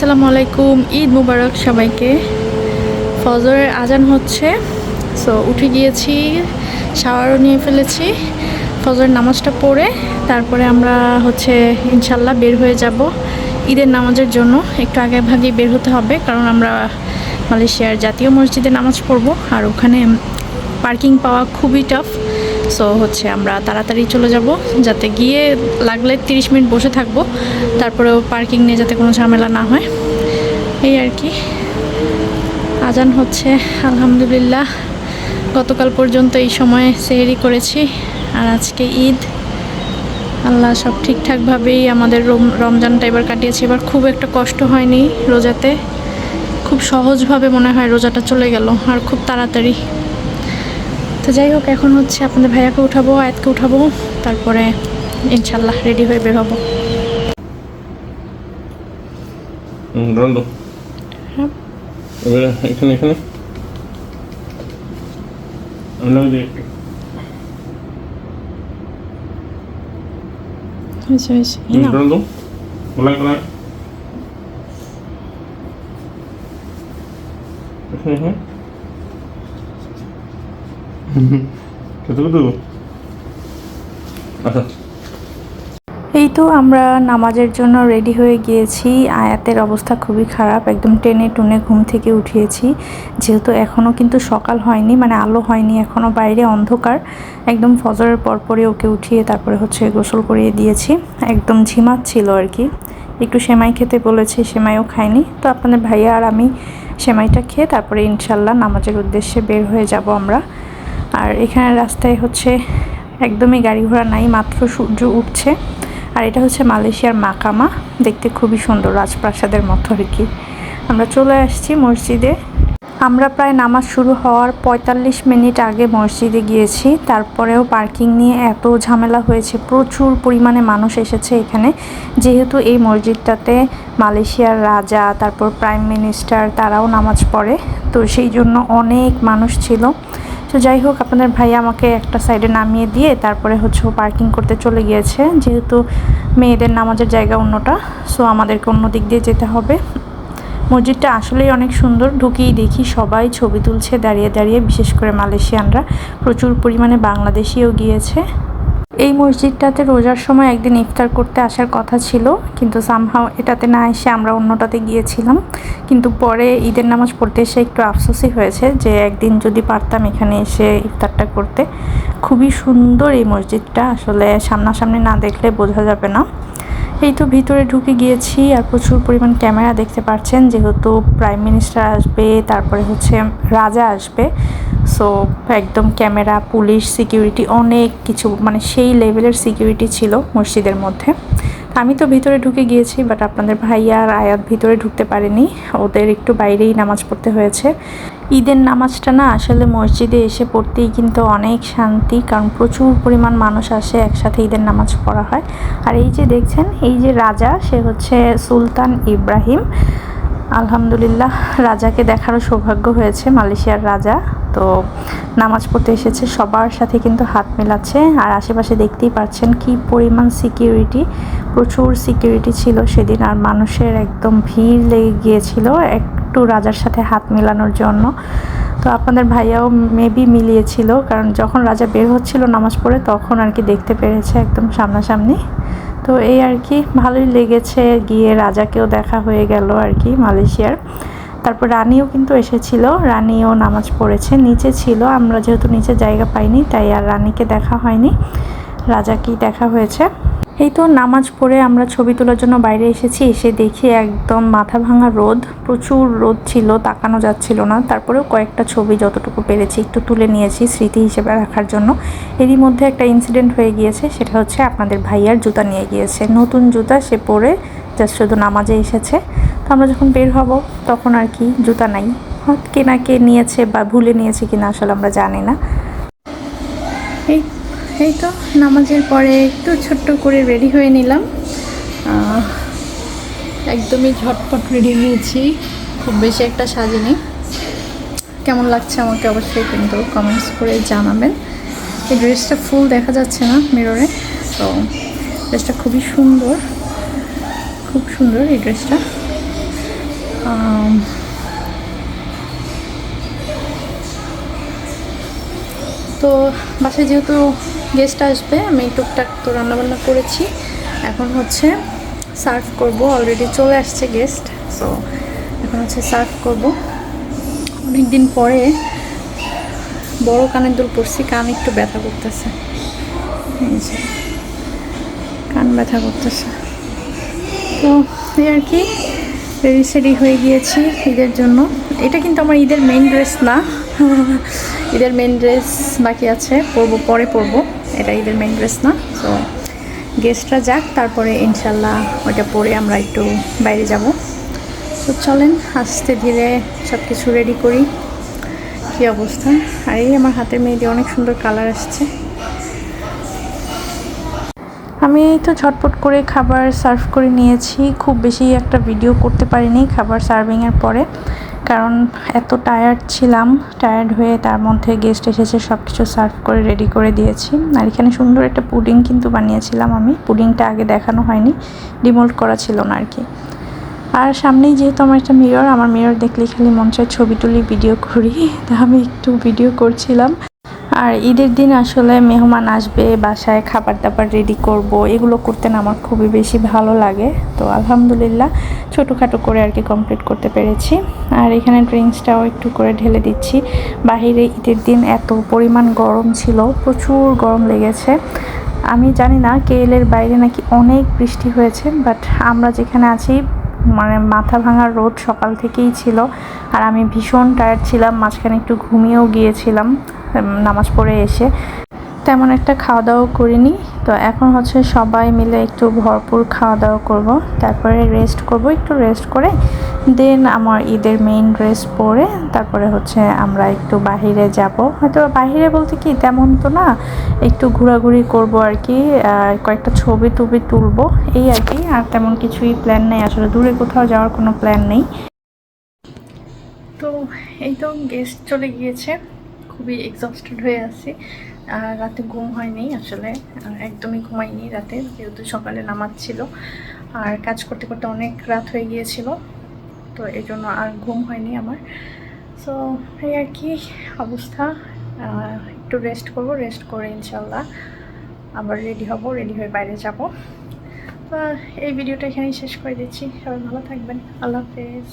আসসালামু আলাইকুম, ঈদ মুবারক সবাইকে। ফজরের আজান হচ্ছে, সো উঠে গিয়েছি, শাওয়ারও নিয়ে ফেলেছি। ফজরের নামাজটা পড়ে তারপরে আমরা ইনশাল্লাহ বের হয়ে যাব ঈদের নামাজের জন্য। একটু আগে ভাগে বের হতে হবে, কারণ আমরা মালয়েশিয়ার জাতীয় মসজিদে নামাজ পড়ব, আর ওখানে পার্কিং পাওয়া খুবই টাফ। সো আমরা তাড়াতাড়ি চলে যাব, যাতে গিয়ে লাগলে 30 মিনিট বসে থাকবো, তারপরেও পার্কিং নিয়ে যাতে কোনো ঝামেলা না হয়, এই আর কি। আজান হচ্ছে, আলহামদুলিল্লাহ। গতকাল পর্যন্ত এই সময়ে সেহরি করেছি, আর আজকে ঈদ। আল্লাহ সব ঠিকঠাকভাবেই আমাদের রমজানটা এবার কাটিয়েছি। এবার খুব একটা কষ্ট হয়নি রোজাতে, খুব সহজভাবে মনে হয় রোজাটা চলে গেল, আর খুব তাড়াতাড়ি। তো যাই হোক, এখন আপনাদের ভাইয়াকে উঠাবো, আয়াতকে উঠাবো, তারপরে ইনশাল্লাহ রেডি হয়ে বের হবো। এখানে আচ্ছা, এই তো আমরা নামাজের জন্য রেডি হয়ে গিয়েছি। আয়াতের অবস্থা খুবই খারাপ, একদম টেনে টুনে ঘুম থেকে উঠিয়েছি, যেহেতু এখনও কিন্তু সকাল হয়নি, মানে আলো হয়নি এখনও, বাইরে অন্ধকার। একদম ফজরের পরপরই ওকে উঠিয়ে তারপরে গোসল করিয়ে দিয়েছি। একদম ঝিমাচ্ছিল আর কি। একটু সেমাই খেতে বলেছি, সেমাইও খায়নি। তো আপনাদের ভাইয়া আর আমি সেমাইটা খেয়ে তারপরে ইনশাল্লাহ নামাজের উদ্দেশ্যে বের হয়ে যাব আমরা। আর এখানে রাস্তায় একদমই গাড়ি ঘোড়া নাই, মাত্র সূর্য উঠছে। আর এটা মালয়েশিয়ার মাকামা, দেখতে খুবই সুন্দর, রাজপ্রাসাদের মতো আর কি। আমরা চলে আসছি মসজিদে। আমরা প্রায় নামাজ শুরু হওয়ার 45 মিনিট আগে মসজিদে গিয়েছি, তারপরেও পার্কিং নিয়ে এত ঝামেলা হয়েছে, প্রচুর পরিমাণে মানুষ এসেছে এখানে। যেহেতু এই মসজিদটাতে মালয়েশিয়ার রাজা, তারপর প্রাইম মিনিস্টার, তারাও নামাজ পড়ে, তো সেই জন্য অনেক মানুষ ছিল। তো যাই হোক, আপনাদের ভাইয়া আমাকে একটা সাইডে নামিয়ে দিয়ে তারপরে ও পার্কিং করতে চলে গিয়েছে, যেহেতু মেয়েদের নামাজের জায়গা অন্যটা, সো আমাদেরকে অন্য দিক দিয়ে যেতে হবে। মসজিদটা আসলেই অনেক সুন্দর, ঢুকেই দেখি সবাই ছবি তুলছে দাঁড়িয়ে দাঁড়িয়ে, বিশেষ করে মালয়েশিয়ানরা, প্রচুর পরিমাণে বাংলাদেশিও গিয়েছে। এই মসজিদটাতে রোজার সময় একদিন ইফতার করতে আসার কথা ছিল, কিন্তু সামহাও এটাতে না এসে আমরা অন্যটাতে গিয়েছিলাম। কিন্তু পরে ঈদের নামাজ পড়তে এসে একটু আফসোসই হয়েছে যে একদিন যদি পারতাম এখানে এসে ইফতারটা করতে। খুবই সুন্দর এই মসজিদটা, আসলে সামনাসামনি না দেখলে বোঝা যাবে না। এই তো ভিতরে ঢুকে গিয়েছি, আর প্রচুর পরিমাণ ক্যামেরা দেখতে পাচ্ছেন, যেহেতু প্রাইম মিনিস্টার আসবে, তারপরে রাজা আসবে, সো একদম ক্যামেরা, পুলিশ, সিকিউরিটি, অনেক কিছু, মানে সেই লেভেলের সিকিউরিটি ছিল মসজিদের মধ্যে। আমি তো ভিতরে ঢুকে গিয়েছি, বাট আপনাদের ভাইয়া আর আয়াত ভিতরে ঢুকতে পারেনি, ওদের একটু বাইরেই নামাজ পড়তে হয়েছে। ঈদের নামাজটা না আসলে মসজিদে এসে পড়তেই কিন্তু অনেক শান্তি, কারণ প্রচুর পরিমাণ মানুষ আসে, একসাথে ঈদের নামাজ পড়া হয়। আর এই যে দেখছেন, এই যে রাজা, সে সুলতান ইব্রাহিম। আলহামদুলিল্লাহ, রাজাকে দেখারও সৌভাগ্য হয়েছে, মালয়েশিয়ার রাজা। তো নামাজ পড়তে এসেছে, সবার সাথে কিন্তু হাত মেলাচ্ছে। আর আশেপাশে দেখতেই পাচ্ছেন কি পরিমাণ সিকিউরিটি, প্রচুর সিকিউরিটি ছিল সেদিন, আর মানুষের একদম ভিড় লেগে গিয়েছিল একটু রাজার সাথে হাত মেলানোর জন্য। তো আপনাদের ভাইয়াও মেবি মিলিয়েছিল, কারণ যখন রাজা বের হচ্ছিল নামাজ পড়ে, তখন আর কি দেখতে পেরেছে একদম সামনাসামনি। তো এই আর কি, ভালোই লেগেছে, গিয়ে রাজাকেও দেখা হয়ে গেল আর কি মালয়েশিয়ার। তারপর রানীও কিন্তু এসেছিল, রানীও নামাজ পড়েছে, নিচে ছিল, আমরা যেহেতু নিচে জায়গা পাইনি তাই আর রানীকে দেখা হয়নি, রাজাকেই দেখা হয়েছে। এই তো নামাজ পড়ে আমরা ছবি তোলার জন্য বাইরে এসেছি, এসে দেখি একদম মাথা ভাঙা রোদ, প্রচুর রোদ ছিল, তাকানো যাচ্ছিল না। তারপরেও কয়েকটা ছবি যতটুকু পেরেছি একটু তুলে নিয়েছি স্মৃতি হিসেবে রাখার জন্য। এরই মধ্যে একটা ইনসিডেন্ট হয়ে গিয়েছে, সেটা আপনাদের ভাইয়ার জুতা নিয়ে গিয়েছে, নতুন জুতা সে পরে জাস্ট শুধু নামাজে এসেছে। তো আমরা যখন বের হব তখন আর কি জুতা নাই, কে নিয়েছে বা ভুলে নিয়েছে কিনা আসলে আমরা জানি না। এই তো নামাজের পরে একটু ছোট্ট করে রেডি হয়ে নিলাম, একদমই ঝটপট রেডি হয়েছি, খুব বেশি একটা সাজিনি। কেমন লাগছে আমাকে অবশ্যই কিন্তু কমেন্টস করে জানাবেন। এই ড্রেসটা ফুল দেখা যাচ্ছে না মিররে, তো ড্রেসটা খুবই সুন্দর, খুব সুন্দর এই ড্রেসটা। তো বাসায় যেহেতু গেস্ট আসবে, আমি টুকটাক তো রান্নাবান্না করেছি, এখন হচ্ছে সার্ভ করব। অলরেডি চলে আসছে গেস্ট, সো এখন হচ্ছে সার্ভ করব। অনেক দিন পরে বড় কানের দুল পরছি, কান একটু ব্যথা করতেছে, এই যে কান ব্যথা করতেছে। তো এই আর কি, রেডি সেডি হয়ে গিয়েছি ঈদের জন্য। এটা কিন্তু আমার ঈদের মেইন ড্রেস না, ঈদের মেইন ড্রেস বাকি আছে, পরে পরবো। এটা ঈদের মেইন ড্রেস না। সো গেস্টরা যাক, তারপরে ইনশাল্লাহ ওইটা পরে আমরা একটু বাইরে যাব। তো চলেন আস্তে ধীরে সব কিছু রেডি করি। কী অবস্থা! আর এই আমার হাতের মেহেদি অনেক সুন্দর কালার আসছে। আমি তো ঝটপট করে খাবার সার্ভ করে নিয়েছি, খুব বেশি একটা ভিডিও করতে পারিনি খাবার সার্ভিংয়ের পরে, কারণ এত টায়ার্ড হয়ে তার মধ্যে গেস্ট এসেছে, সব কিছু সার্ভ করে রেডি করে দিয়েছি। আর এখানে সুন্দর একটা পুডিং কিন্তু বানিয়েছিলাম আমি, পুডিংটা আগে দেখানো হয়নি, ডিমোল্ড করা ছিল না আর কি। আর সামনেই যেহেতু আমার একটা মিরর, আমার মিরর দেখলেই খালি মন চায় ছবি তুলি, ভিডিও করি, তা আমি একটু ভিডিও করছিলাম। আর ঈদের দিন আসলে মেহমান আসবে, বাসায় খাবার দাবার রেডি করব, এগুলো করতে না আমার খুবই বেশি ভালো লাগে। তো আলহামদুলিল্লাহ ছোটোখাটো করে আর কি কমপ্লিট করতে পেরেছি। আর এখানে ড্রিঙ্কসটাও একটু করে ঢেলে দিচ্ছি। বাহিরে ঈদের দিন এত পরিমাণ গরম ছিল, প্রচুর গরম লেগেছে। আমি জানি না কেএলের বাইরে নাকি অনেক বৃষ্টি হয়েছে, বাট আমরা যেখানে আছি মানে মাথা ভাঙার রোদ সকাল থেকেই ছিল। আর আমি ভীষণ টায়ার্ড ছিলাম, মাঝখানে একটু ঘুমিয়েও গিয়েছিলাম নামাজ পড়ে এসে, তেমন একটা খাওয়া দাওয়া করিনি। তো এখন হচ্ছে সবাই মিলে একটু ভরপুর খাওয়া দাওয়া করব, তারপরে রেস্ট করব। একটু রেস্ট করে দেন আমার ঈদের মেইন ড্রেস পরে তারপরে হচ্ছে আমরা একটু বাহিরে যাব। হয়তো বাহিরে বলতে কি তেমন তো না, একটু ঘোরাঘুরি করব আর কি, কয়েকটা ছবি তুলবো এই আর কি। আর তেমন কিছুই প্ল্যান নেই আসলে, দূরে কোথাও যাওয়ার কোনো প্ল্যান নেই। তো এই তো গেস্ট চলে গিয়েছে, খুবই এক্সস্টেড হয়ে আছি। আর রাতে ঘুম হয়নি আসলে, একদমই ঘুমাইনি রাতে, যেহেতু সকালে নামাজ ছিল আর কাজ করতে করতে অনেক রাত হয়ে গিয়েছিল, তো এই জন্য আর ঘুম হয়নি আমার। সো এই আর কি অবস্থা। একটু রেস্ট করব, রেস্ট করে ইনশাল্লাহ আবার রেডি হব, রেডি হয়ে বাইরে যাব। তো এই ভিডিওটা এখানেই শেষ করে দিচ্ছি। সবাই ভালো থাকবেন, আল্লাহ হাফেজ।